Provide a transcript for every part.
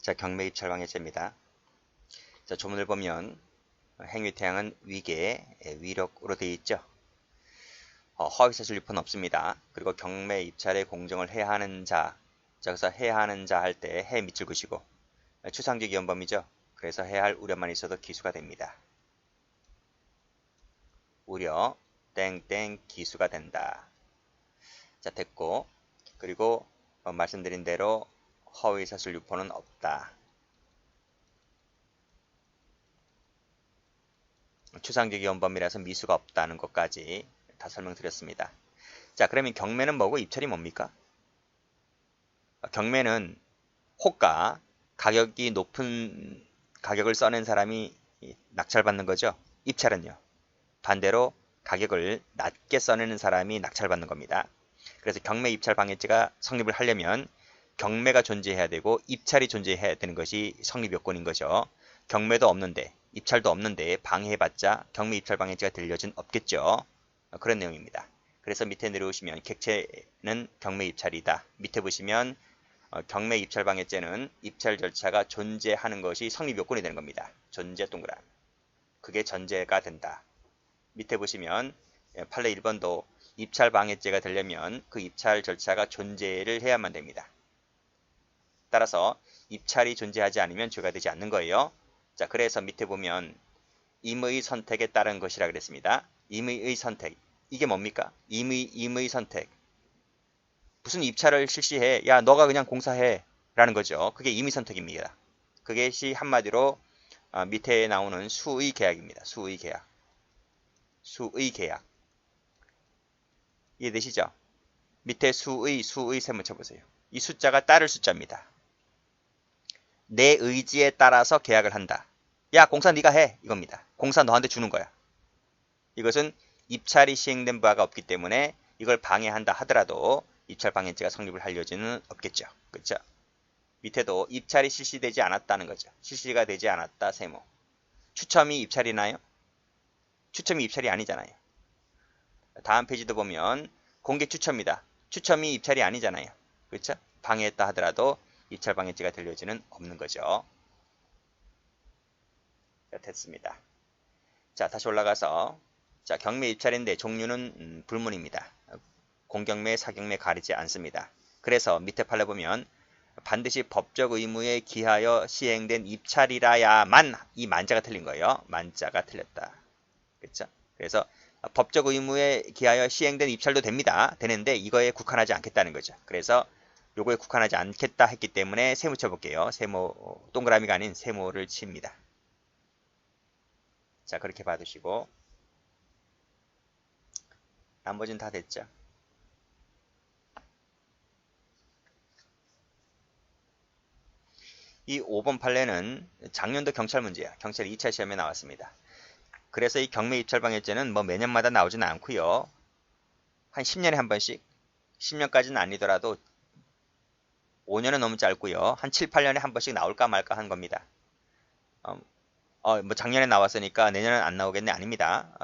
자, 경매 입찰 방해죄입니다. 자, 조문을 보면 행위태양은 위계, 위력으로 되어 있죠. 허위사실 유포는 없습니다. 그리고 경매 입찰에 공정을 해야 하는 자, 여기서 해야 하는 자 할 때 해 밑줄 그시고 추상적 위헌범이죠. 그래서 해야 할 우려만 있어도 기수가 됩니다. 우려 땡땡 기수가 된다. 자, 됐고, 그리고 말씀드린 대로 허위사실 유포는 없다. 추상적 위헌범이라서 미수가 없다는 것까지 다 설명드렸습니다. 자, 그러면 경매는 뭐고 입찰이 뭡니까? 경매는 호가, 가격이 높은 가격을 써낸 사람이 낙찰받는 거죠. 입찰은요. 반대로 가격을 낮게 써내는 사람이 낙찰받는 겁니다. 그래서 경매 입찰 방해죄가 성립을 하려면 경매가 존재해야 되고 입찰이 존재해야 되는 것이 성립 요건인 거죠. 경매도 없는데 입찰도 없는데 방해해봤자 경매 입찰 방해죄가 될 여지는 없겠죠. 그런 내용입니다. 그래서 밑에 내려오시면 객체는 경매 입찰이다. 밑에 보시면 경매 입찰 방해죄는 입찰 절차가 존재하는 것이 성립 요건이 되는 겁니다. 존재 동그라미. 그게 전제가 된다. 밑에 보시면 판례 1번도 입찰 방해죄가 되려면 그 입찰 절차가 존재를 해야만 됩니다. 따라서 입찰이 존재하지 않으면 죄가 되지 않는 거예요. 자, 그래서 밑에 보면 임의 선택에 따른 것이라 그랬습니다. 임의의 선택. 이게 뭡니까? 임의 선택. 무슨 입찰을 실시해? 야, 너가 그냥 공사해. 라는 거죠. 그게 임의 선택입니다. 그것이 한마디로 밑에 나오는 수의 계약입니다. 수의 계약. 수의 계약. 이해되시죠? 밑에 수의 세모 쳐보세요. 이 숫자가 따를 숫자입니다. 내 의지에 따라서 계약을 한다. 야, 공사 네가 해. 이겁니다. 공사 너한테 주는 거야. 이것은 입찰이 시행된 바가 없기 때문에 이걸 방해한다 하더라도 입찰 방해죄가 성립을 할 여지는 없겠죠. 그렇죠? 밑에도 입찰이 실시되지 않았다는 거죠. 실시가 되지 않았다 세모. 추첨이 입찰이나요? 추첨이 입찰이 아니잖아요. 다음 페이지도 보면 공개 추첨이다. 추첨이 입찰이 아니잖아요. 그렇죠? 방해했다 하더라도 입찰 방해죄가 될 여지는 없는 거죠. 자, 됐습니다. 자, 다시 올라가서 자, 경매 입찰인데 종류는 불문입니다. 공경매, 사경매 가리지 않습니다. 그래서 밑에 판례 보면 반드시 법적 의무에 기하여 시행된 입찰이라야만 이 만자가 틀린 거예요. 만자가 틀렸다. 그렇죠? 그래서 법적 의무에 기하여 시행된 입찰도 됩니다. 되는데 이거에 국한하지 않겠다는 거죠. 그래서 요거에 국한하지 않겠다 했기 때문에 세모 쳐볼게요. 세모, 동그라미가 아닌 세모를 칩니다. 자, 그렇게 봐두시고 나머지는 다 됐죠. 이 5번 판례는 작년도 경찰 문제야. 경찰 2차 시험에 나왔습니다. 그래서 이 경매 입찰 방해죄는 뭐 매년마다 나오지는 않고요. 한 10년에 한 번씩, 10년까지는 아니더라도 5년은 너무 짧고요. 한 7, 8년에 한 번씩 나올까 말까 한 겁니다. 뭐 작년에 나왔으니까 내년은 안 나오겠네? 아닙니다.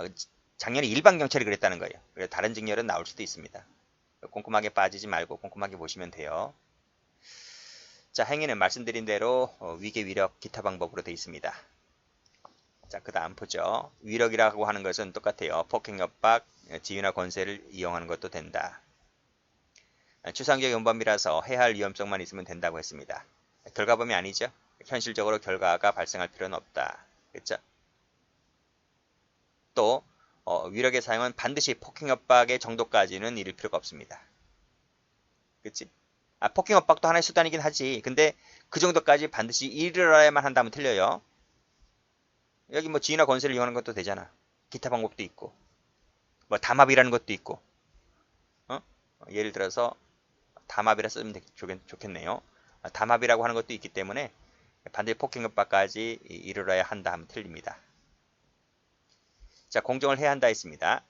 작년에 일반 경찰이 그랬다는 거예요. 그래서 다른 직렬은 나올 수도 있습니다. 꼼꼼하게 빠지지 말고 꼼꼼하게 보시면 돼요. 자, 행위는 말씀드린 대로 위계, 위력, 기타 방법으로 되어 있습니다. 자, 그 다음 보죠. 위력이라고 하는 것은 똑같아요. 폭행, 협박, 지위나 권세를 이용하는 것도 된다. 추상적 위헌범이라서 해야 할 위험성만 있으면 된다고 했습니다. 결과범이 아니죠. 현실적으로 결과가 발생할 필요는 없다. 그렇죠? 또 위력의 사용은 반드시 폭행, 협박의 정도까지는 이를 필요가 없습니다. 그렇지? 폭행, 협박도 하나의 수단이긴 하지. 근데 그 정도까지 반드시 이르러야만 한다면 틀려요. 여기 뭐 지위나 권세를 이용하는 것도 되잖아. 기타 방법도 있고, 뭐 담합이라는 것도 있고, 예를 들어서 담합이라 쓰면 좋겠네요. 담합이라고 하는 것도 있기 때문에 반드시 폭행, 협박까지 이르러야 한다 하면 틀립니다. 자, 공정을 해야 한다 했습니다.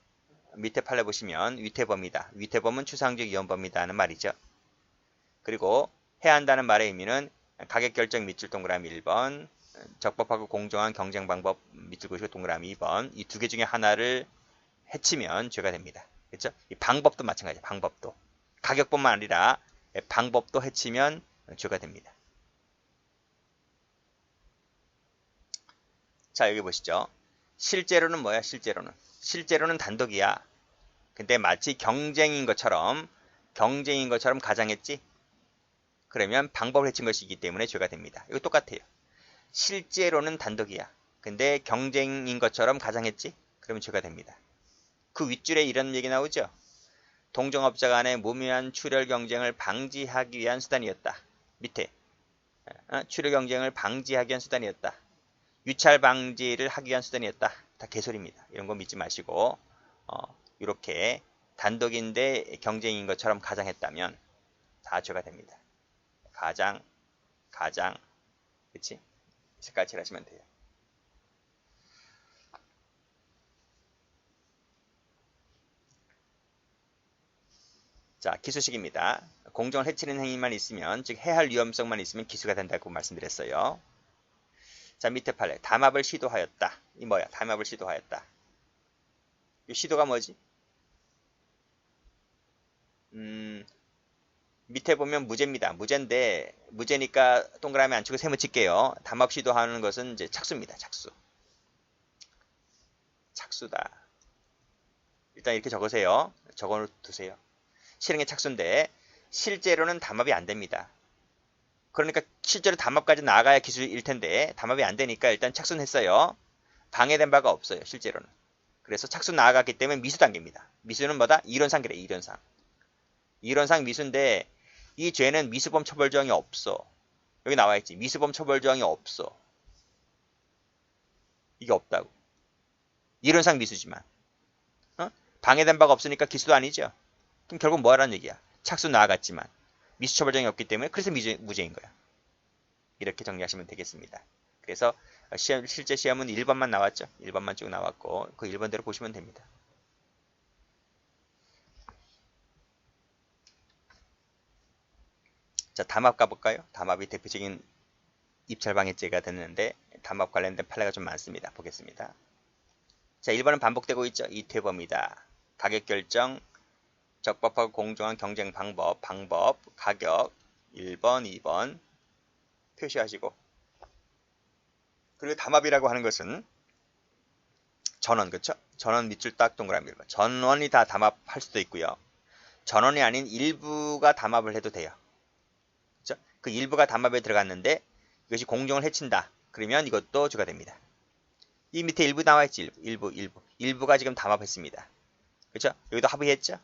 밑에 판례 보시면 위태범이다. 위태범은 추상적 위헌범이다 하는 말이죠. 그리고 해야 한다는 말의 의미는 가격 결정 밑줄 동그라미 1번, 적법하고 공정한 경쟁 방법 밑줄 그시고 동그라미 2번, 이 두 개 중에 하나를 해치면 죄가 됩니다. 그렇죠? 이 방법도 마찬가지예요. 방법도. 가격뿐만 아니라 방법도 해치면 죄가 됩니다. 자, 여기 보시죠. 실제로는 뭐야? 실제로는 단독이야. 근데 마치 경쟁인 것처럼 가장했지? 그러면 방법을 해친 것이기 때문에 죄가 됩니다. 이거 똑같아요. 실제로는 단독이야. 근데 경쟁인 것처럼 가장했지? 그러면 죄가 됩니다. 그 윗줄에 이런 얘기 나오죠? 동종업자 간의 무모한 출혈 경쟁을 방지하기 위한 수단이었다. 밑에 출혈 경쟁을 방지하기 위한 수단이었다. 유찰 방지를 하기 위한 수단이었다. 다 개소리입니다. 이런 거 믿지 마시고 이렇게 단독인데 경쟁인 것처럼 가장했다면 다 죄가 됩니다. 가장, 그치? 색깔 칠하시면 돼요. 자, 기수식입니다. 공정을 해치는 행위만 있으면, 즉 해할 위험성만 있으면 기수가 된다고 말씀드렸어요. 자, 밑에 판례. 담합을 시도하였다. 이 뭐야? 담합을 시도하였다. 이 시도가 뭐지? 밑에 보면 무죄입니다. 무죄인데, 무죄니까 동그라미 안 치고 세모 칠게요. 담합 시도하는 것은 이제 착수입니다. 착수다. 일단 이렇게 적으세요. 적어 두세요. 실행의 착수인데, 실제로는 담합이 안 됩니다. 그러니까 실제로 담합까지 나아가야 기술일 텐데 담합이 안 되니까 일단 착수는 했어요. 방해된 바가 없어요. 실제로는. 그래서 착수 나아갔기 때문에 미수 단계입니다. 미수는 뭐다? 이론상 그래. 이론상 미수인데 이 죄는 미수범 처벌 조항이 없어. 여기 나와있지. 미수범 처벌 조항이 없어. 이게 없다고. 이론상 미수지만. 방해된 바가 없으니까 기수도 아니죠. 그럼 결국 뭐 하라는 얘기야? 착수 나아갔지만 미수 처벌 조항이 없기 때문에 그래서 무죄인 거야. 이렇게 정리하시면 되겠습니다. 그래서 실제 시험은 1번만 나왔죠. 1번만 쭉 나왔고 그 1번대로 보시면 됩니다. 자, 담합 가볼까요? 담합이 대표적인 입찰방해죄가 됐는데 담합 관련된 판례가 좀 많습니다. 보겠습니다. 자, 1번은 반복되고 있죠. 이태범이다. 가격 결정, 적법하고 공정한 경쟁 방법, 가격 1번, 2번 표시하시고 그리고 담합이라고 하는 것은 전원, 그렇죠? 전원 밑줄 딱 동그라미 읽어. 전원이 다 담합할 수도 있고요. 전원이 아닌 일부가 담합을 해도 돼요. 그렇죠? 그 일부가 담합에 들어갔는데 이것이 공정을 해친다. 그러면 이것도 죄가 됩니다. 이 밑에 일부 나와있지. 일부가 지금 담합했습니다. 그렇죠? 여기도 합의했죠?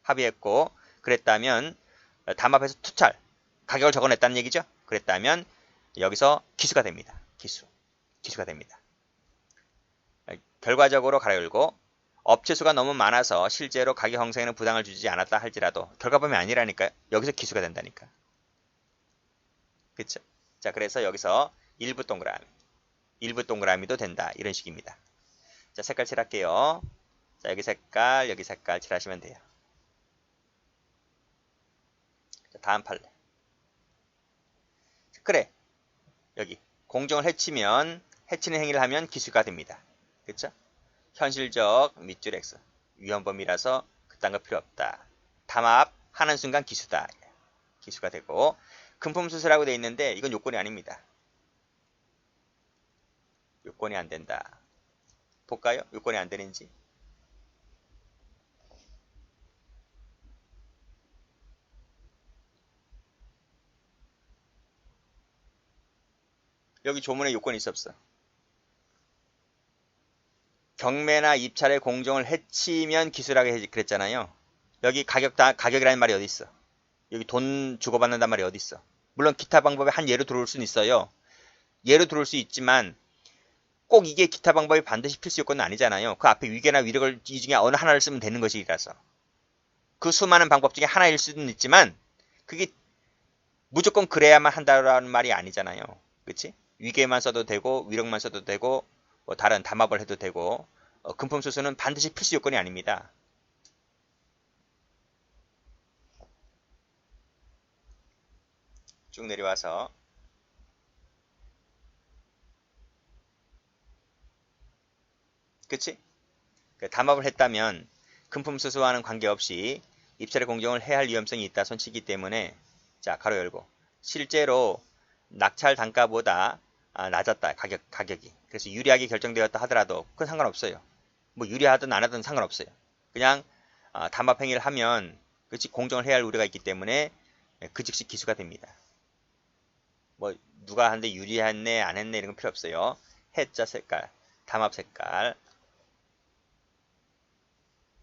합의했고 그랬다면 담합해서 투찰 가격을 적어냈다는 얘기죠. 그랬다면 여기서 기수가 됩니다. 기수가 됩니다. 결과적으로 가로 열고 업체 수가 너무 많아서 실제로 가격 형성에는 부당을 주지 않았다 할지라도 결과범위 아니라니까요. 여기서 기수가 된다니까. 그렇죠? 자, 그래서 여기서 일부 동그라미도 된다. 이런 식입니다. 자, 색깔 칠할게요. 자, 여기 색깔 칠하시면 돼요. 자, 다음 판례. 그래. 여기 공정을 해치는 행위를 하면 기수가 됩니다. 그렇죠? 현실적 밑줄 X. 위헌범위라서 그딴 거 필요 없다. 담합 하는 순간 기수다. 기수가 되고 금품수수라고 되어 있는데 이건 요건이 아닙니다. 요건이 안 된다. 볼까요? 요건이 안 되는지. 여기 조문에 요건이 있어 없어? 경매나 입찰의 공정을 해치면 기수라고 그랬잖아요. 여기 가격이라는 말이 어디 있어? 여기 돈 주고받는단 말이 어디 있어? 물론 기타 방법에 한 예로 들어올 수는 있어요. 예로 들어올 수 있지만 꼭 이게 기타 방법이 반드시 필수 요건은 아니잖아요. 그 앞에 위계나 위력을 이 중에 어느 하나를 쓰면 되는 것이라서. 그 수많은 방법 중에 하나일 수는 있지만 그게 무조건 그래야만 한다라는 말이 아니잖아요. 그치? 위계만 써도 되고 위력만 써도 되고 뭐 다른 담합을 해도 되고 금품수수는 반드시 필수 요건이 아닙니다. 쭉 내려와서 그치? 담합을 했다면 금품수수와는 관계없이 입찰의 공정을 해야 할 위험성이 있다 손치기 때문에 자 가로 열고 실제로 낙찰 단가보다 낮았다. 가격이. 그래서 유리하게 결정되었다 하더라도 그건 상관없어요. 뭐 유리하든 안 하든 상관없어요. 그냥 담합 행위를 하면 그치 공정을 해야 할 우려가 있기 때문에 그 즉시 기수가 됩니다. 뭐 누가 한데 유리했네 안 했네 이런 건 필요 없어요. 해자 색깔, 담합 색깔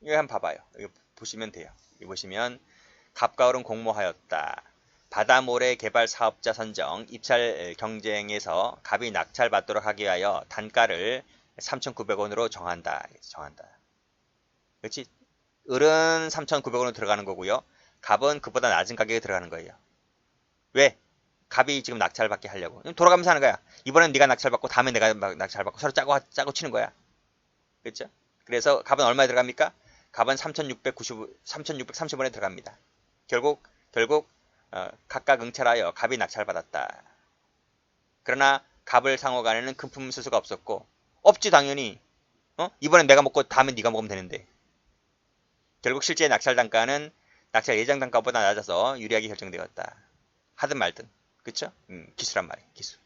이거 한번 봐봐요. 이거 보시면 돼요. 여기 보시면 갑과 을은 공모하였다. 바다모래 개발 사업자 선정, 입찰 경쟁에서 갑이 낙찰받도록 하기 위하여 단가를 3,900원으로 정한다. 그렇지? 을은 3,900원으로 들어가는 거고요. 갑은 그보다 낮은 가격에 들어가는 거예요. 왜? 갑이 지금 낙찰받게 하려고. 돌아가면서 하는 거야. 이번엔 네가 낙찰받고 다음에 내가 낙찰받고 서로 짜고 치는 거야. 그렇죠? 그래서 갑은 얼마에 들어갑니까? 갑은 3,630원에 들어갑니다. 결국 각각 응찰하여 갑이 낙찰받았다. 그러나 갑을 상호 간에는 금품 수수가 없었고 없지 당연히. 이번엔 내가 먹고 다음엔 네가 먹으면 되는데. 결국 실제 낙찰 단가는 낙찰 예정 단가보다 낮아서 유리하게 결정되었다. 하든 말든. 그쵸? 기수란 말이에요. 기수.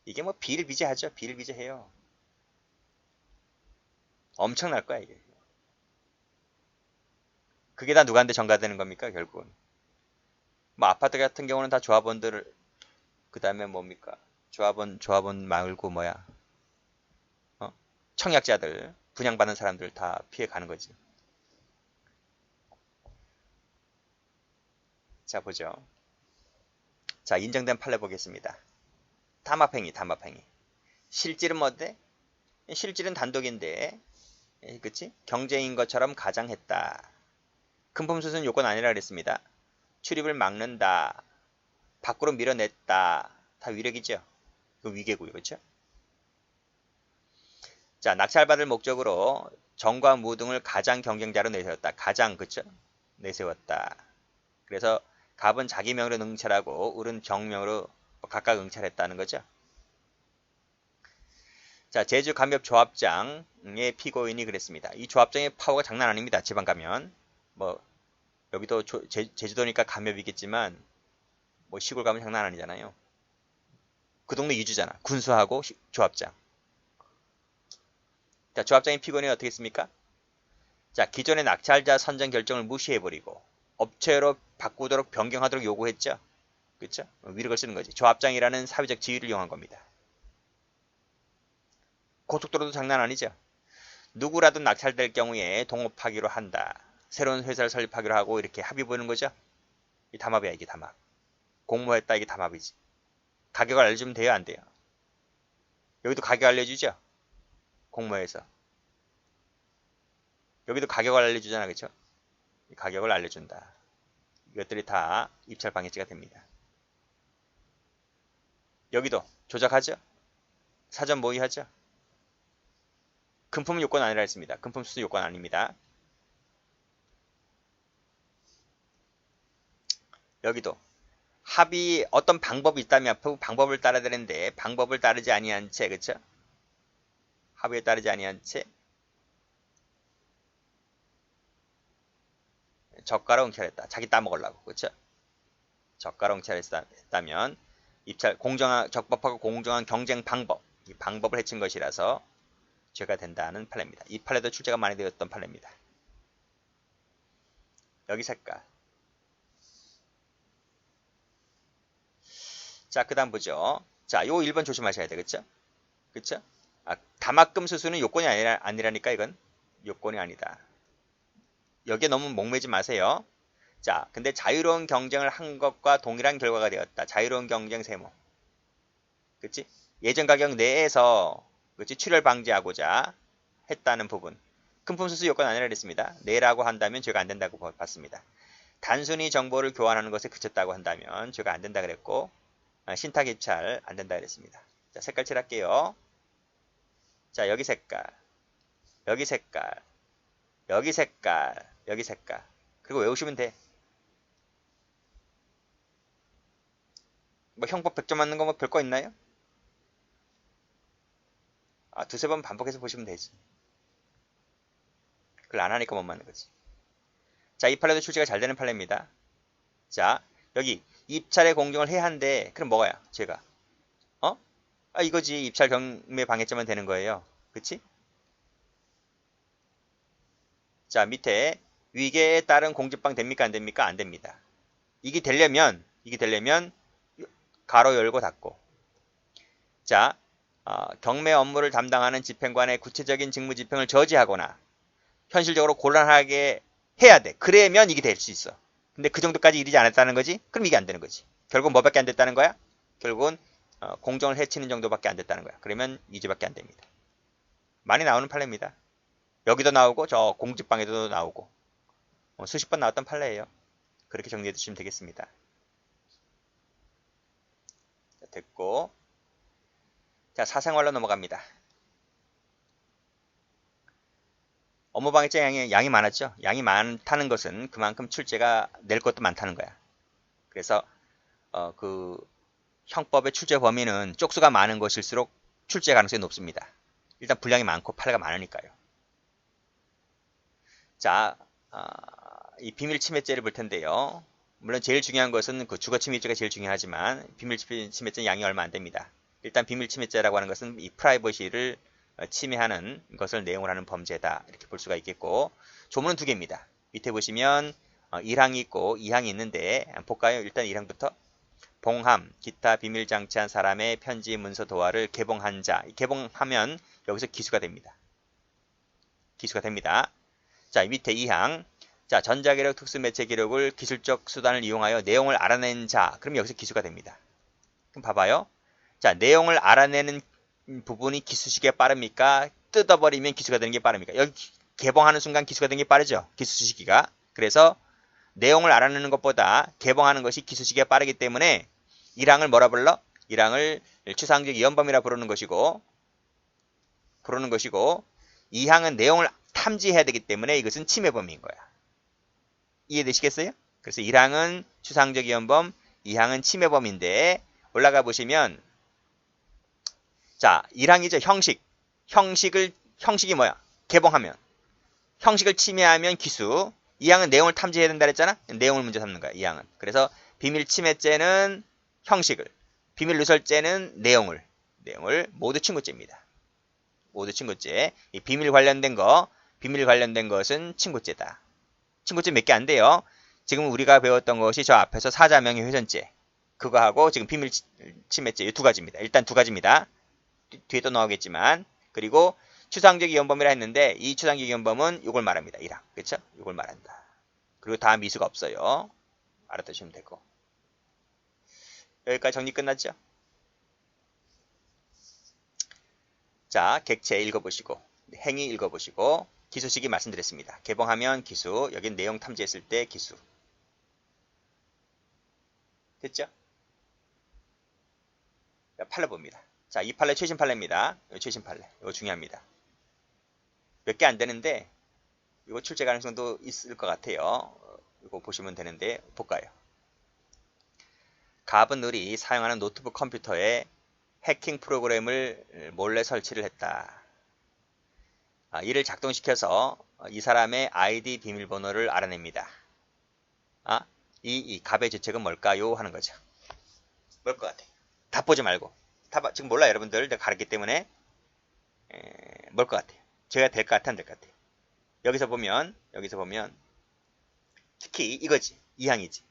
이게 뭐 비일비재하죠. 비일비재해요. 엄청날 거야 이게. 그게 다 누구한테 전가되는 겁니까 결국은. 뭐 아파트 같은 경우는 다 조합원들 그 다음에 뭡니까 조합원 말고 뭐야 청약자들 분양받는 사람들 다 피해가는 거지. 자 보죠. 자 인정된 판례 보겠습니다. 담합행위. 실질은 뭔데? 실질은 단독인데 그치? 경쟁인 것처럼 가장했다. 금품수수는 요건 아니라 그랬습니다. 출입을 막는다. 밖으로 밀어냈다. 다 위력이죠. 그 위계고요. 그렇죠? 자, 낙찰받을 목적으로 정과 무 등을 가장 경쟁자로 내세웠다. 가장 그쵸? 내세웠다. 그래서 갑은 자기 명으로 응찰하고 을은 경명으로 각각 응찰했다는 거죠. 자, 제주 감협 조합장의 피고인이 그랬습니다. 이 조합장의 파워가 장난 아닙니다. 지방 가면 뭐 여기도 제주도니까 감협이겠지만 뭐 시골 가면 장난 아니잖아요. 그 동네 유주잖아. 군수하고 조합장. 자, 조합장의 피고인이 어떻게 했습니까? 자, 기존의 낙찰자 선정 결정을 무시해버리고 업체로 바꾸도록 변경하도록 요구했죠. 그렇죠? 위력을 쓰는 거지. 조합장이라는 사회적 지위를 이용한 겁니다. 고속도로도 장난 아니죠. 누구라도 낙찰될 경우에 동업하기로 한다. 새로운 회사를 설립하기로 하고 이렇게 합의 보는 거죠. 이 담합이야 이게 담합. 공모했다 이게 담합이지. 가격을 알려주면 돼요 안 돼요? 여기도 가격 알려주죠. 공모해서. 여기도 가격을 알려주잖아 그렇죠? 가격을 알려준다. 이것들이 다 입찰 방해죄가 됩니다. 여기도 조작하죠. 사전 모의하죠. 금품 요건 아니라 했습니다. 금품 수수 요건 아닙니다. 여기도 합의 어떤 방법이 있다면 방법을 따라야 되는데 방법을 따르지 아니한 채 그쵸? 합의에 따르지 아니한 채 저가로 응찰했다. 자기 따먹으려고 그쵸? 저가로 응찰했다면 입찰 적법하고 공정한 경쟁 방법 이 방법을 해친 것이라서 죄가 된다는 판례입니다. 이 판례도 출제가 많이 되었던 판례입니다. 여기 색깔. 자, 그 다음 보죠. 자, 요 1번 조심하셔야 되겠죠? 그쵸? 담합금 수수는 요건이 아니라니까 이건 요건이 아니다. 여기에 너무 목매지 마세요. 자, 근데 자유로운 경쟁을 한 것과 동일한 결과가 되었다. 자유로운 경쟁 세모. 그치? 예전 가격 내에서 그치? 출혈 방지하고자 했다는 부분. 금품 수수 요건 아니라 그랬습니다. 내라고 한다면 죄가 안 된다고 봤습니다. 단순히 정보를 교환하는 것에 그쳤다고 한다면 죄가 안 된다 그랬고 신탁 입찰 안 된다 그랬습니다. 자, 색깔 칠할게요. 자, 여기 색깔, 여기 색깔, 여기 색깔, 여기 색깔. 그리고 외우시면 돼. 뭐 형법 100점 맞는 거 뭐 별거 있나요? 두세 번 반복해서 보시면 되지. 그걸 안 하니까 못 맞는 거지. 자, 이 판례도 출제가 잘 되는 판례입니다. 자, 여기 입찰의 공정을 해야 한데 그럼 뭐가요? 죄가 이거지. 입찰 경매 방해죄만 되는 거예요. 그치? 자, 밑에 위계에 따른 공지방 됩니까? 안 됩니까? 안 됩니다. 이게 되려면 가로 열고 닫고. 자, 경매 업무를 담당하는 집행관의 구체적인 직무 집행을 저지하거나 현실적으로 곤란하게 해야 돼. 그러면 이게 될 수 있어. 근데 그 정도까지 이르지 않았다는 거지? 그럼 이게 안 되는 거지. 결국 뭐밖에 안 됐다는 거야? 결국은 공정을 해치는 정도밖에 안 됐다는 거야. 그러면 2주밖에 안 됩니다. 많이 나오는 판례입니다. 여기도 나오고 저 공직방에도 나오고 수십 번 나왔던 판례예요. 그렇게 정리해 주시면 되겠습니다. 자, 됐고, 자, 사생활로 넘어갑니다. 업무방해죄 양이 많았죠. 양이 많다는 것은 그만큼 출제가 낼 것도 많다는 거야. 그래서 그 형법의 출제 범위는 쪽수가 많은 것일수록 출제 가능성이 높습니다. 일단 분량이 많고 판례가 많으니까요. 자, 이 비밀침해죄를 볼 텐데요. 물론 제일 중요한 것은 그 주거침입죄가 제일 중요하지만 비밀침해죄는 양이 얼마 안 됩니다. 일단 비밀침해죄라고 하는 것은 이 프라이버시를 침해하는 것을 내용을 하는 범죄다. 이렇게 볼 수가 있겠고, 조문은 두 개입니다. 밑에 보시면 1항이 있고 2항이 있는데 볼까요? 일단 1항부터. 봉함, 기타 비밀 장치한 사람의 편지 문서 도화를 개봉한 자. 개봉하면 여기서 기수가 됩니다. 기수가 됩니다. 자, 밑에 2항. 자, 전자기록 특수매체 기록을 기술적 수단을 이용하여 내용을 알아낸 자. 그럼 여기서 기수가 됩니다. 그럼 봐봐요. 자, 내용을 알아내는 부분이 기수시기가 빠릅니까? 뜯어버리면 기수가 되는 게 빠릅니까? 여기 개봉하는 순간 기수가 되는 게 빠르죠. 기수시기가. 그래서 내용을 알아내는 것보다 개봉하는 것이 기수시기가 빠르기 때문에 1항을 뭐라 불러? 1항을 추상적 이연범이라 부르는 것이고 2항은 내용을 탐지해야 되기 때문에 이것은 침해범인 거야. 이해되시겠어요? 그래서 1항은 추상적 이연범, 2항은 침해범인데 올라가 보시면 자, 1항이죠. 형식이 뭐야? 개봉하면. 형식을 침해하면 기수. 2항은 내용을 탐지해야 된다 그랬잖아? 내용을 문제 삼는 거야, 2항은. 그래서 비밀 침해죄는 형식을, 비밀 누설죄는 내용을 모두 친구죄입니다. 모두 친구죄. 이 비밀 관련된 것은 친구죄다. 친구죄 몇 개 안 돼요. 지금 우리가 배웠던 것이 저 앞에서 사자명예훼손죄. 그거하고 지금 비밀 침해죄 이 두 가지입니다. 일단 두 가지입니다. 뒤에 또 나오겠지만. 그리고 추상적 이연범이라 했는데 이 추상적 이연범은 이걸 말합니다. 1항. 그렇죠? 이걸 말한다. 그리고 다 미수가 없어요. 알아두시면 되고. 여기까지 정리 끝났죠? 자, 객체 읽어보시고 행위 읽어보시고 기수시기 말씀드렸습니다. 개봉하면 기수, 여긴 내용 탐지했을 때 기수. 됐죠? 자, 판례 봅니다. 자, 이 판례 최신 판례입니다. 최신 판례. 이거 중요합니다. 몇 개 안 되는데 이거 출제 가능성도 있을 것 같아요. 이거 보시면 되는데 볼까요? 갑은 을이 사용하는 노트북 컴퓨터에 해킹 프로그램을 몰래 설치를 했다. 이를 작동시켜서 이 사람의 아이디 비밀번호를 알아냅니다. 이 갑의 죄책은 뭘까요? 하는 거죠. 뭘 것 같아요? 다 보지 말고. 지금 몰라요, 여러분들. 내가 가르쳤기 때문에. 뭘 것 같아요? 제가 될 것 같아, 안 될 것 같아요? 여기서 보면 특히 이거지. 2항이지.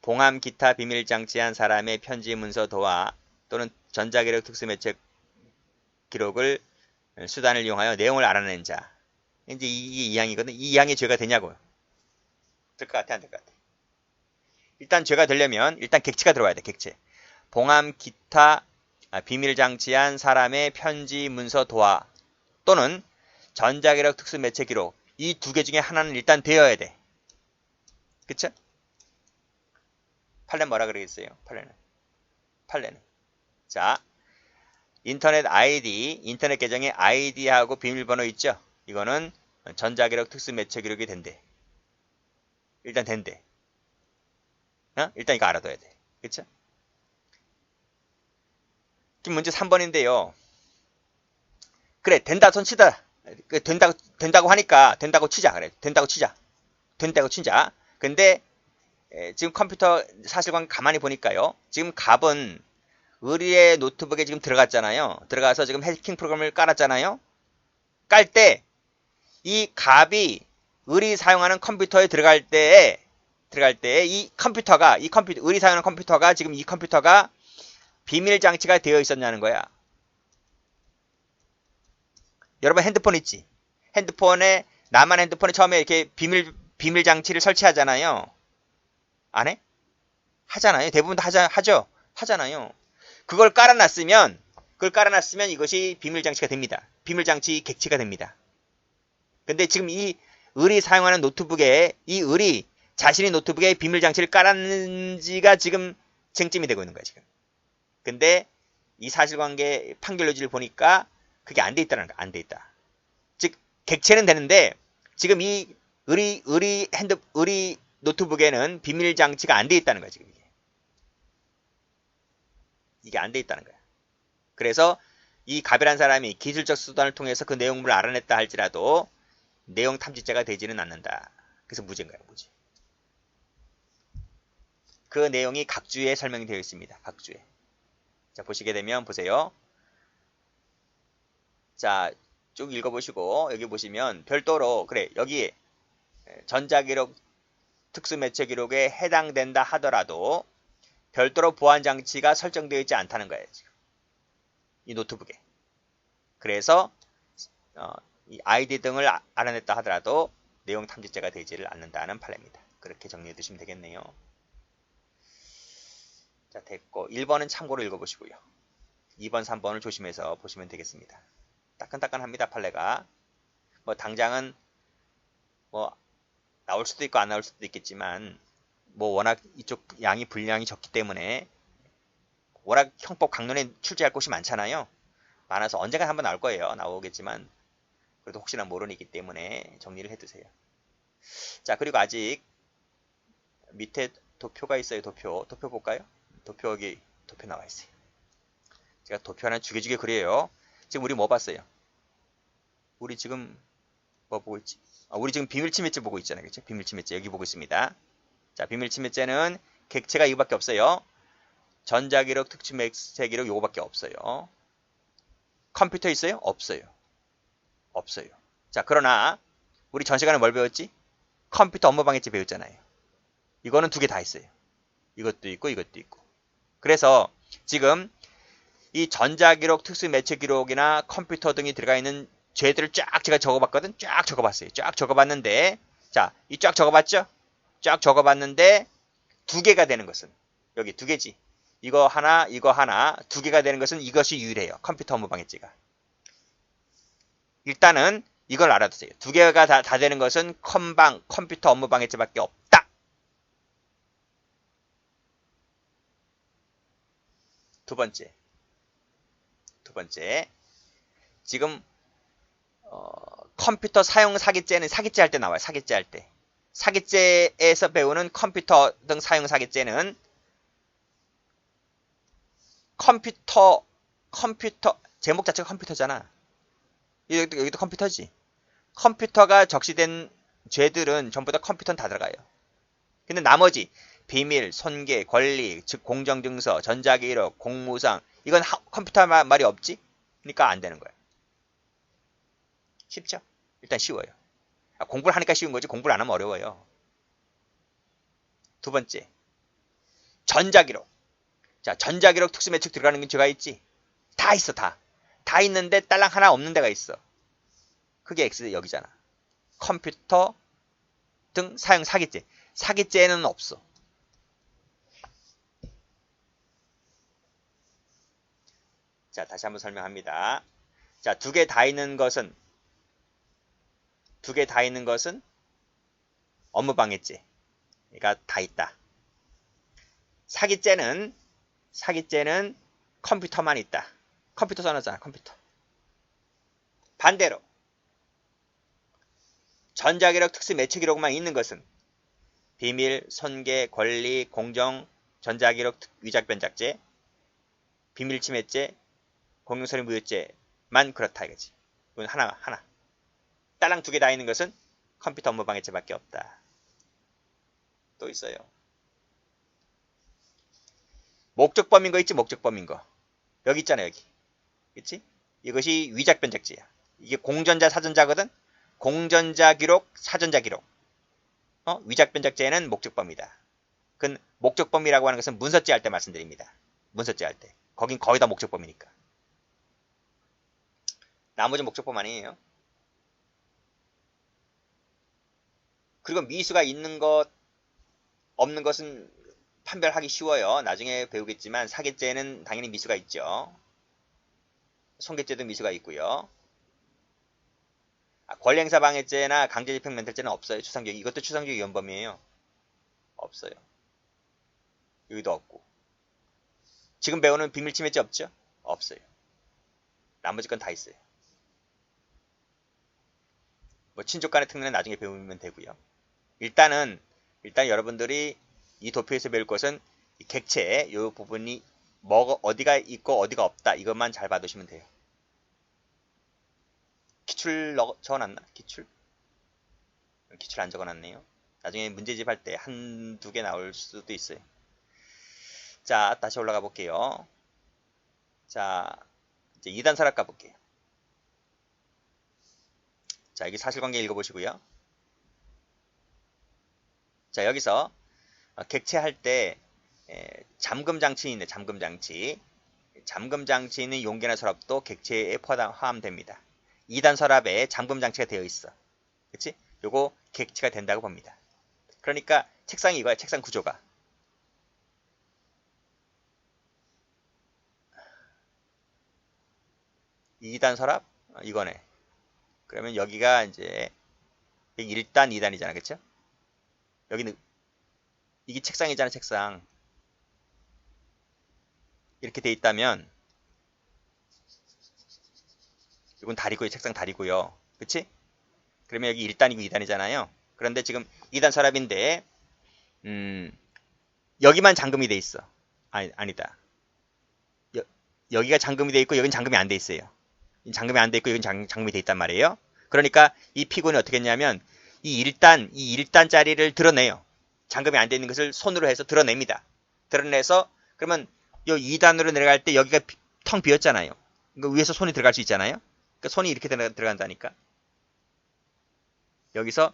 봉함 기타 비밀 장치한 사람의 편지 문서 도화 또는 전자기록 특수매체 기록을 수단을 이용하여 내용을 알아낸 자. 이제 이 2항이거든. 이 2항이 죄가 되냐고요. 될 것 같아, 안 될 것 같아? 일단 죄가 되려면 일단 객체가 들어와야 돼. 객체. 봉함 기타 비밀 장치한 사람의 편지 문서 도화 또는 전자기록 특수매체 기록 이 두 개 중에 하나는 일단 되어야 돼. 그쵸? 판례 뭐라 그러겠어요? 판례는 자, 인터넷 계정의 아이디하고 비밀번호 있죠? 이거는 전자기록 특수매체 기록이 된대. 일단 된대. 일단 이거 알아둬야 돼. 그쵸? 지금 문제 3번인데요. 그래, 된다 손 치다. 된다고 하니까 된다고 치자. 그래, 된다고 치자. 근데 지금 컴퓨터 사실관 가만히 보니까요. 지금 갑은 의리의 노트북에 지금 들어갔잖아요. 들어가서 지금 해킹 프로그램을 깔았잖아요. 깔 때 이 값이 의리 사용하는 컴퓨터에 들어갈 때에 이 컴퓨터가 의리 사용하는 컴퓨터가 지금 이 컴퓨터가 비밀 장치가 되어 있었냐는 거야. 여러분 핸드폰 있지? 나만 핸드폰에 처음에 이렇게 비밀 장치를 설치하잖아요. 안 해? 하잖아요. 대부분 다 하죠. 하잖아요. 그걸 깔아놨으면 이것이 비밀 장치가 됩니다. 비밀 장치 객체가 됩니다. 근데 지금 이 을이 사용하는 노트북에 자신이 노트북에 비밀 장치를 깔았는지가 지금 쟁점이 되고 있는 거야, 지금. 근데 이 사실관계 판결 요지를 보니까 그게 안 돼 있다는 거야. 안 돼 있다. 즉 객체는 되는데 지금 이 을이 노트북에는 비밀 장치가 안 돼 있다는 거야, 지금 이게 안 돼 있다는 거야. 그래서 이 갑이라는 사람이 기술적 수단을 통해서 그 내용물을 알아냈다 할지라도 내용 탐지죄가 되지는 않는다. 그래서 무죄인 거야, 무죄. 그 내용이 각주에 설명이 되어 있습니다. 각주에. 자, 보시게 되면 보세요. 자, 쭉 읽어보시고 여기 보시면 별도로 그래 여기에 전자기록 특수매체 기록에 해당된다 하더라도 별도로 보안 장치가 설정되어 있지 않다는 거예요, 지금. 이 노트북에. 그래서 이 아이디 등을 알아냈다 하더라도 내용 탐지죄가 되지를 않는다는 판례입니다. 그렇게 정리해 두시면 되겠네요. 자, 됐고 1번은 참고로 읽어보시고요. 2번, 3번을 조심해서 보시면 되겠습니다. 따끈따끈합니다, 판례가. 뭐 당장은 뭐 나올 수도 있고 안 나올 수도 있겠지만 뭐 워낙 이쪽 분량이 적기 때문에 워낙 형법 강론에 출제할 곳이 많잖아요. 많아서 언젠가 한번 나올 거예요. 나오겠지만 그래도 혹시나 모르니기 때문에 정리를 해두세요. 자, 그리고 아직 밑에 도표가 있어요. 도표 볼까요? 도표 나와 있어요. 제가 도표 하나 주게 그려요. 지금 우리 뭐 봤어요? 우리 지금 뭐 보고 있지? 우리 지금 비밀침해죄 보고 있잖아요. 그렇죠? 비밀침해죄 여기 보고 있습니다. 자, 비밀침해죄는 객체가 이거밖에 없어요. 전자기록, 특수매체 기록 요거밖에 없어요. 컴퓨터 있어요? 없어요. 자, 그러나 우리 전 시간에 뭘 배웠지? 컴퓨터 업무방해죄 배웠잖아요. 이거는 두 개 다 있어요. 이것도 있고 이것도 있고. 그래서 지금 이 전자기록, 특수매체기록이나 컴퓨터 등이 들어가 있는 죄들을 쫙 제가 적어봤거든. 쫙 적어봤어요. 쫙 적어봤는데 자, 이 쫙 적어봤죠? 쫙 적어봤는데 두 개가 되는 것은 여기 두 개지. 이거 하나 두 개가 되는 것은 이것이 유일해요. 컴퓨터 업무방해죄가. 일단은 이걸 알아두세요. 두 개가 다 되는 것은 컴퓨터 업무방해죄밖에 없다. 두 번째. 지금 컴퓨터 사용 사기죄는 사기죄 할 때 나와요. 사기죄 할 때. 사기죄에서 배우는 컴퓨터 등 사용 사기죄는 컴퓨터 제목 자체가 컴퓨터잖아. 여기도 컴퓨터지. 컴퓨터가 적시된 죄들은 전부 다 컴퓨터는 다 들어가요. 근데 나머지 비밀, 손괴, 권리, 즉 공정증서, 전자기록, 공무상 이건 컴퓨터 말이 없지? 그러니까 안 되는 거예요. 쉽죠? 일단 쉬워요. 공부를 하니까 쉬운 거지 공부를 안 하면 어려워요. 두 번째, 전자기록. 자, 전자기록 특수매측 들어가는 게 죄가 있지? 다 있어, 다. 다 있는데 딸랑 하나 없는 데가 있어. 그게 X 여기잖아. 컴퓨터 등 사용 사기죄. 사기죄는 없어. 자, 다시 한번 설명합니다. 자, 두 개 다 있는 것은 업무방해죄가 다 있다. 사기죄는 컴퓨터만 있다. 컴퓨터 써놨잖아, 컴퓨터. 반대로 전자기록, 특수매체기록만 있는 것은 비밀, 손괴, 권리, 공정, 전자기록, 위작변작죄, 비밀침해죄, 공용서류 무효죄만 그렇다 이거지. 이건 하나. 딸랑 두 개 다 있는 것은 컴퓨터 업무방해죄밖에 없다. 또 있어요. 목적범인 거 있지, 목적범인 거. 여기 있잖아, 여기. 그치? 이것이 위작변작지야. 이게 공전자, 사전자거든? 공전자 기록, 사전자 기록. 위작변작제는 목적범이다. 그건 목적범이라고 하는 것은 문서제 할 때 말씀드립니다. 문서제 할 때. 거긴 거의 다 목적범이니까. 나머지 목적범 아니에요. 그리고 미수가 있는 것, 없는 것은 판별하기 쉬워요. 나중에 배우겠지만 사계제는 당연히 미수가 있죠. 손괴죄도 미수가 있고요. 권리행사 방해죄나 강제집행 멘탈죄는 없어요. 추상적 이것도 추상적 위헌범이에요. 없어요. 여기도 없고. 지금 배우는 비밀침해죄 없죠? 없어요. 나머지 건 다 있어요. 뭐 친족 간의 특례는 나중에 배우면 되고요. 일단 여러분들이 이 도표에서 배울 것은 이 객체 이 부분이 뭐 어디가 있고 어디가 없다 이것만 잘 봐두시면 돼요. 기출 적어놨나? 기출 안 적어놨네요. 나중에 문제집 할 때 한두 개 나올 수도 있어요. 자, 다시 올라가 볼게요. 자, 이제 2단 서랍 가볼게요. 자, 여기 사실관계 읽어보시고요. 자, 여기서 객체할 때 잠금장치 있네. 잠금장치. 잠금장치 있는 용기나 서랍도 객체에 포함됩니다. 2단 서랍에 잠금장치가 되어 있어. 그치? 요거 객체가 된다고 봅니다. 그러니까 책상이 이거야. 책상 구조가. 2단 서랍? 이거네. 그러면 여기가 이제 1단, 2단이잖아. 그쵸? 여기는 이게 책상이잖아. 책상. 이렇게 돼 있다면 이건 다리고요. 책상 다리고요. 그치? 그러면 여기 1단이고 2단이잖아요. 그런데 지금 2단 서랍인데 여기만 잠금이 돼 있어. 아니다. 여기가 잠금이 돼 있고 여긴 잠금이 안 돼 있어요. 잠금이 안 돼 있고 여긴 잠금이 돼 있단 말이에요. 그러니까 이 피고는 어떻게 했냐면 이 1단짜리를 드러내요. 잠금이 안 돼 있는 것을 손으로 해서 드러냅니다. 드러내서 그러면 요 2단으로 내려갈 때 여기가 텅 비었잖아요. 그러니까 위에서 손이 들어갈 수 있잖아요. 그러니까 손이 이렇게 들어간다니까. 여기서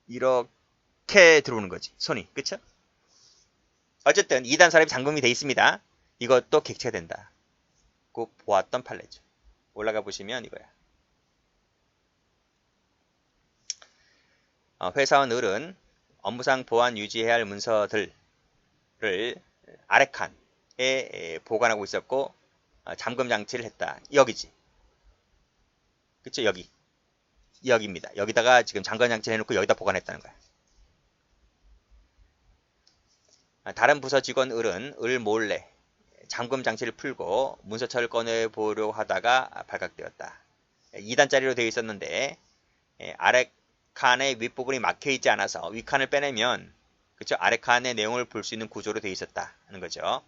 이렇게 들어오는 거지. 손이. 그쵸? 어쨌든 2단 서랍이 잠금이 돼 있습니다. 이것도 객체가 된다. 꼭 보았던 판례죠. 올라가 보시면 이거야. 회사원 을은 업무상 보안 유지해야 할 문서들을 아래칸에 보관하고 있었고 잠금 장치를 했다. 여기지. 그쵸? 여기입니다. 여기다가 지금 잠금 장치를 해놓고 여기다 보관했다는 거야. 다른 부서 직원 을은 을 몰래 잠금 장치를 풀고 문서처를 꺼내보려고 하다가 발각되었다. 2단짜리로 되어 있었는데 아래 칸의 윗부분이 막혀 있지 않아서 윗칸을 빼내면 그쵸? 아래 칸의 내용을 볼 수 있는 구조로 되어 있었다 하는 거죠.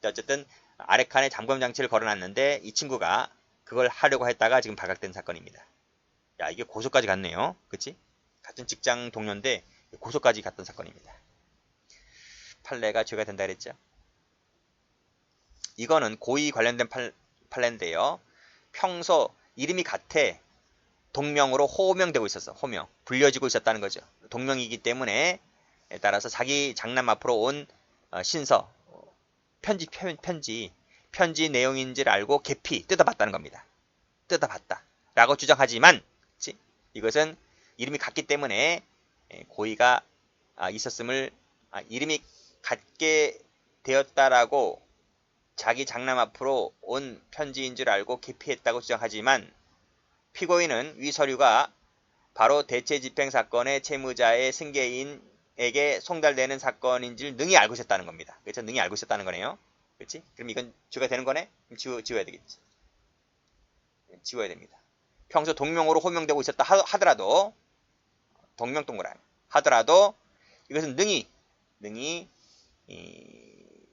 어쨌든 아래 칸에 잠금 장치를 걸어놨는데 이 친구가 그걸 하려고 했다가 지금 발각된 사건입니다. 야, 이게 고소까지 갔네요. 그치? 같은 직장 동료인데 고소까지 갔던 사건입니다. 판례가 죄가 된다 그랬죠. 이거는 고의 관련된 판례인데요. 평소 이름이 같아 동명으로 호명되고 있었어. 호명. 불려지고 있었다는 거죠. 동명이기 때문에 따라서 자기 장남 앞으로 온 신서, 편지 내용인지를 알고 계피, 뜯어봤다는 겁니다. 뜯어봤다. 라고 주장하지만 이것은 이름이 같기 때문에 고의가 있었음을 이름이 같게 되었다라고 자기 장남 앞으로 온 편지인 줄 알고 기피했다고 주장하지만 피고인은 위 서류가 바로 대체집행 사건의 채무자의 승계인에게 송달되는 사건인 줄 능히 알고 있었다는 겁니다. 그렇죠? 능히 알고 있었다는 거네요. 그렇지? 그럼 이건 죄가 되는 거네? 그럼 지워야 되겠지. 지워야 됩니다. 평소 동명으로 호명되고 있었다 하더라도 동명동거라 하더라도 이것은 능히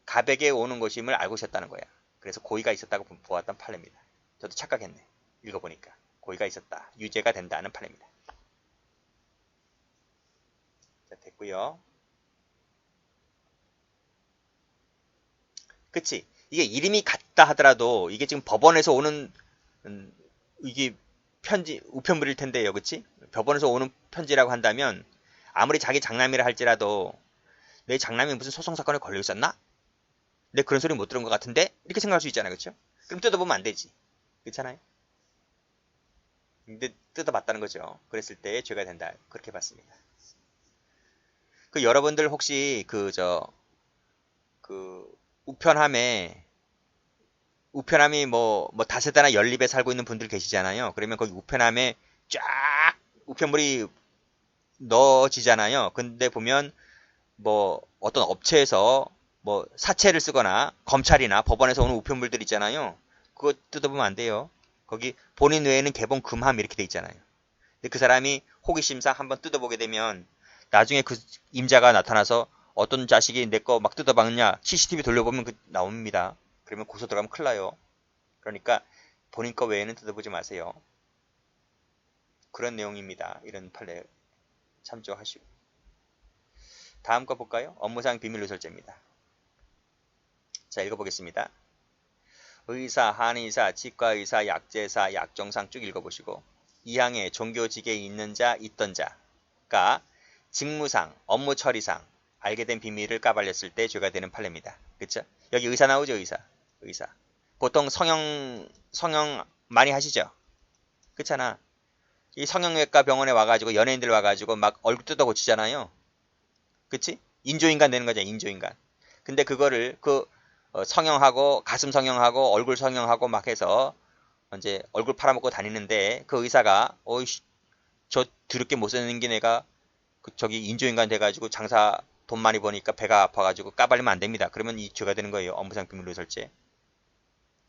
가백에 오는 것임을 알고 있었다는 거야. 그래서 고의가 있었다고 보았던 판례입니다. 저도 착각했네. 읽어보니까 고의가 있었다. 유죄가 된다는 판례입니다. 자, 됐고요. 그치? 이게 이름이 같다 하더라도 이게 지금 법원에서 오는 이게 편지 우편물일 텐데요, 그치? 법원에서 오는 편지라고 한다면 아무리 자기 장남이라 할지라도 내 장남이 무슨 소송 사건에 걸려 있었나? 내 그런 소리 못 들은 것 같은데? 이렇게 생각할 수 있잖아요, 그렇죠? 그럼 뜯어보면 안 되지, 그렇잖아요? 근데 뜯어봤다는 거죠. 그랬을 때 죄가 된다, 그렇게 봤습니다. 그 여러분들 혹시 그 우편함이 뭐 다세대나 연립에 살고 있는 분들 계시잖아요. 그러면 거기 우편함에 쫙 우편물이 넣어지잖아요. 근데 보면 뭐 어떤 업체에서 뭐 사채를 쓰거나 검찰이나 법원에서 오는 우편물들 있잖아요. 그거 뜯어보면 안 돼요. 거기 본인 외에는 개봉 금함 이렇게 돼 있잖아요. 근데 그 사람이 호기심상 한번 뜯어보게 되면 나중에 그 임자가 나타나서 어떤 자식이 내 거 막 뜯어봤냐 CCTV 돌려보면 나옵니다. 그러면 고소 들어가면 큰일 나요. 그러니까 본인 거 외에는 뜯어보지 마세요. 그런 내용입니다. 이런 판례 참조하시고. 다음 거 볼까요? 업무상 비밀누설죄입니다. 자, 읽어보겠습니다. 의사, 한의사, 치과의사, 약제사, 약정상 쭉 읽어보시고 2항에 종교직에 있는 자, 있던 자가 직무상, 업무 처리상 알게 된 비밀을 까발렸을 때 죄가 되는 판례입니다. 그쵸? 여기 의사 나오죠, 의사. 의사. 보통 성형 많이 하시죠? 그렇잖아. 이 성형외과 병원에 와가지고 연예인들 와가지고 막 얼굴 뜯어 고치잖아요. 그치? 인조인간 되는 거죠, 인조인간. 근데 그거를 성형하고 가슴 성형하고 얼굴 성형하고 막 해서 이제 얼굴 팔아먹고 다니는데 그 의사가 어이씨 저 드럽게 못생긴 애가 저기 인조인간 돼가지고 장사 돈 많이 버니까 배가 아파가지고 까발리면 안 됩니다. 그러면 이 죄가 되는 거예요. 업무상 비밀누설죄.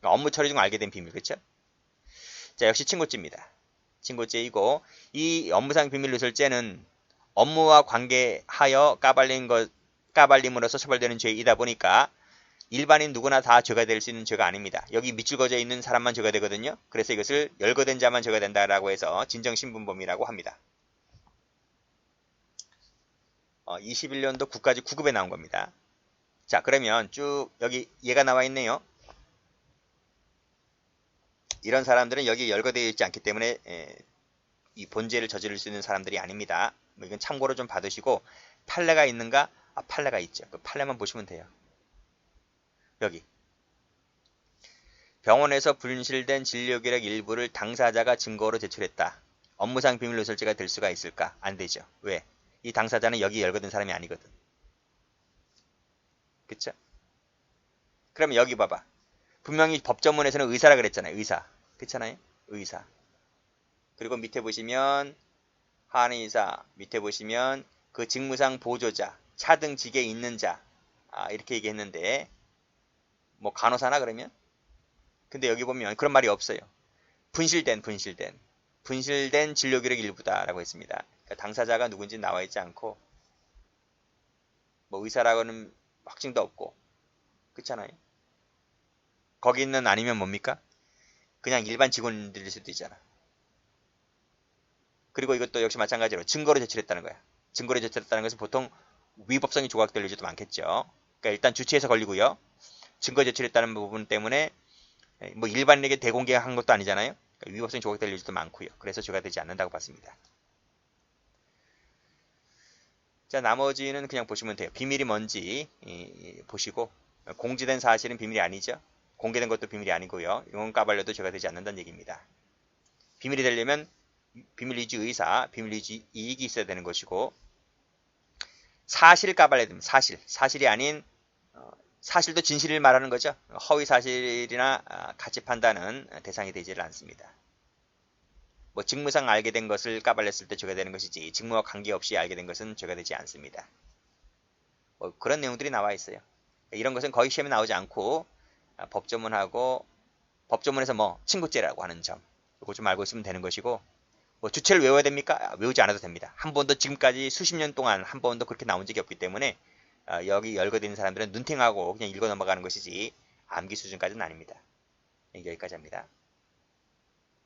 업무 처리 중 알게 된 비밀, 그렇죠? 자, 역시 친고죄입니다. 친고죄이고 이 업무상 비밀누설죄는 업무와 관계하여 까발림으로써 처벌되는 죄이다 보니까 일반인 누구나 다 죄가 될 수 있는 죄가 아닙니다. 여기 밑줄 그어져 있는 사람만 죄가 되거든요. 그래서 이것을 열거된 자만 죄가 된다라고 해서 진정신분범이라고 합니다. 21년도 국가직 9급에 나온 겁니다. 자, 그러면 쭉 여기 얘가 나와 있네요. 이런 사람들은 여기 열거되어 있지 않기 때문에 이 본죄를 저지를 수 있는 사람들이 아닙니다. 뭐 이건 참고로 좀 받으시고 판례가 있는가? 판례가 있죠. 그 판례만 보시면 돼요. 여기 병원에서 분실된 진료기록 일부를 당사자가 증거로 제출했다. 업무상 비밀누설죄가 될 수가 있을까? 안 되죠. 왜? 이 당사자는 여기 열거된 사람이 아니거든. 그쵸? 그러면 여기 봐봐. 분명히 법조문에서는 의사라 그랬잖아요. 의사. 그렇잖아요? 의사. 그리고 밑에 보시면 한의사, 밑에 보시면 그 직무상 보조자, 차등직에 있는 자 이렇게 얘기했는데 뭐 간호사나 그러면? 근데 여기 보면 그런 말이 없어요. 분실된 진료기록 일부다라고 했습니다. 그러니까 당사자가 누군지 나와 있지 않고 뭐 의사라고는 확증도 없고 그렇잖아요. 거기 있는 아니면 뭡니까? 그냥 일반 직원들일 수도 있잖아. 그리고 이것도 역시 마찬가지로 증거로 제출했다는 거야. 증거로 제출했다는 것은 보통 위법성이 조각될 일도 많겠죠. 그러니까 일단 주체에서 걸리고요. 증거 제출했다는 부분 때문에 뭐 일반인에게 대공개한 것도 아니잖아요. 그러니까 위법성이 조각될 일도 많고요. 그래서 죄가 되지 않는다고 봤습니다. 자, 나머지는 그냥 보시면 돼요. 비밀이 뭔지 보시고 공지된 사실은 비밀이 아니죠. 공개된 것도 비밀이 아니고요. 이건 까발려도 죄가 되지 않는다는 얘기입니다. 비밀이 되려면 비밀유지 의사, 비밀유지 이익이 있어야 되는 것이고 사실을 까발려야 됩니다. 사실이 아닌 사실도 진실을 말하는 거죠. 허위 사실이나 가치 판단은 대상이 되지를 않습니다. 뭐 직무상 알게 된 것을 까발렸을 때 죄가 되는 것이지 직무와 관계없이 알게 된 것은 죄가 되지 않습니다. 뭐 그런 내용들이 나와 있어요. 이런 것은 거의 시험에 나오지 않고 법조문에서 뭐 친고죄라고 하는 점 이거 좀 알고 있으면 되는 것이고 뭐 주체를 외워야 됩니까? 외우지 않아도 됩니다. 한 번도 지금까지 수십 년 동안 한 번도 그렇게 나온 적이 없기 때문에 여기 열거되는 사람들은 눈팅하고 그냥 읽어 넘어가는 것이지 암기 수준까지는 아닙니다. 여기까지 합니다.